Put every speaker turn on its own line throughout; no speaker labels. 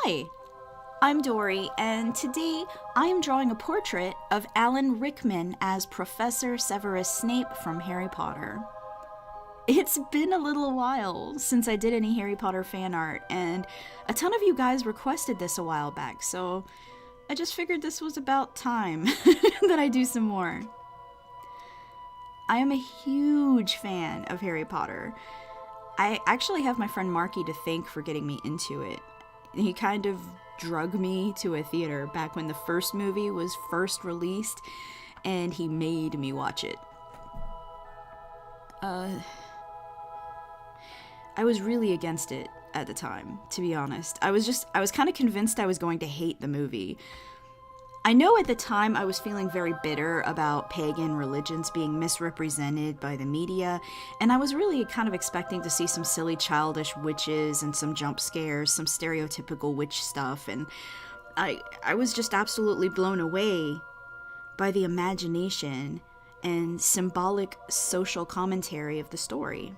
Hi, I'm Dory, and today I am drawing a portrait of Alan Rickman as Professor Severus Snape from Harry Potter. It's been a little while since I did any Harry Potter fan art, and a ton of you guys requested this a while back, so I just figured this was about time that I do some more. I am a huge fan of Harry Potter. I actually have my friend Marky to thank for getting me into it. He kind of drug me to a theater back when the first movie was first released, and he made me watch it. I was really against it at the time, to be honest. I was kind of convinced I was going to hate the movie. I know at the time I was feeling very bitter about pagan religions being misrepresented by the media, and I was really kind of expecting to see some silly childish witches and some jump scares, some stereotypical witch stuff, and I was just absolutely blown away by the imagination and symbolic social commentary of the story.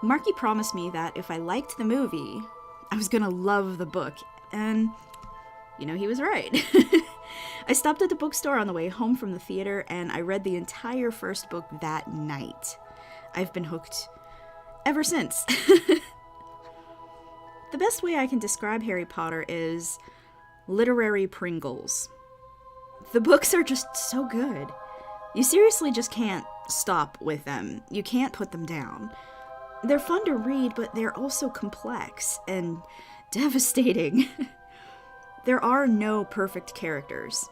Marky promised me that if I liked the movie, I was gonna love the book. And, he was right. I stopped at the bookstore on the way home from the theater, and I read the entire first book that night. I've been hooked ever since. The best way I can describe Harry Potter is literary Pringles. The books are just so good. You seriously just can't stop with them. You can't put them down. They're fun to read, but they're also complex and devastating. There are no perfect characters.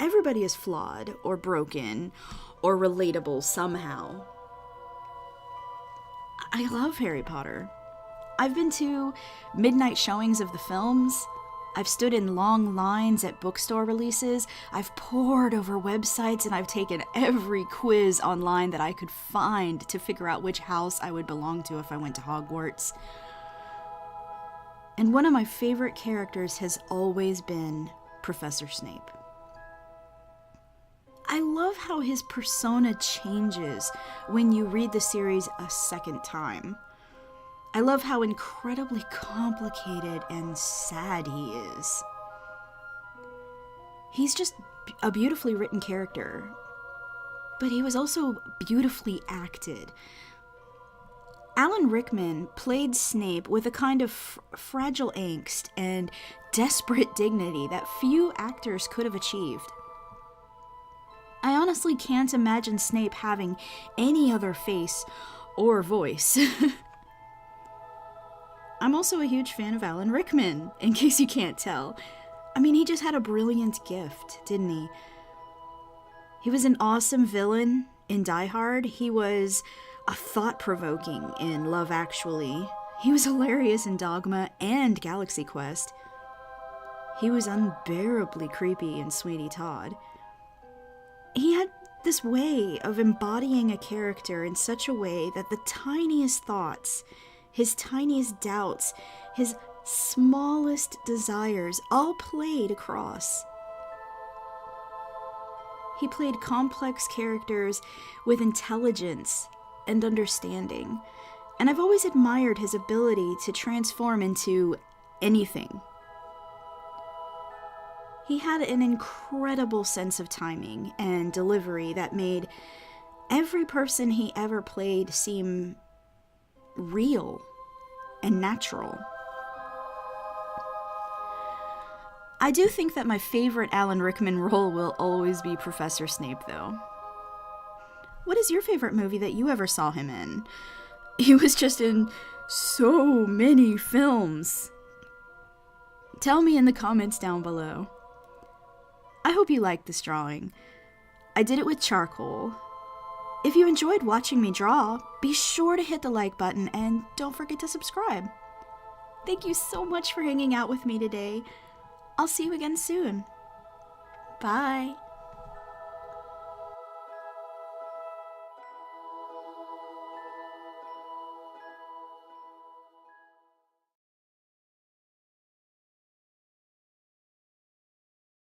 Everybody is flawed, or broken, or relatable somehow. I love Harry Potter. I've been to midnight showings of the films. I've stood in long lines at bookstore releases. I've pored over websites, and I've taken every quiz online that I could find to figure out which house I would belong to if I went to Hogwarts. And one of my favorite characters has always been Professor Snape. I love how his persona changes when you read the series a second time. I love how incredibly complicated and sad he is. He's just a beautifully written character, but he was also beautifully acted. Alan Rickman played Snape with a kind of fragile angst and desperate dignity that few actors could have achieved. I honestly can't imagine Snape having any other face or voice. I'm also a huge fan of Alan Rickman, in case you can't tell. I mean, he just had a brilliant gift, didn't he? He was an awesome villain in Die Hard. He was a thought-provoking in Love Actually. He was hilarious in Dogma and Galaxy Quest. He was unbearably creepy in Sweeney Todd. He had this way of embodying a character in such a way that the tiniest thoughts, his tiniest doubts, his smallest desires all played across. He played complex characters with intelligence and understanding, and I've always admired his ability to transform into anything. He had an incredible sense of timing and delivery that made every person he ever played seem real and natural. I do think that my favorite Alan Rickman role will always be Professor Snape, though. What is your favorite movie that you ever saw him in? He was just in so many films. Tell me in the comments down below. I hope you liked this drawing. I did it with charcoal. If you enjoyed watching me draw, be sure to hit the like button and don't forget to subscribe. Thank you so much for hanging out with me today. I'll see you again soon. Bye.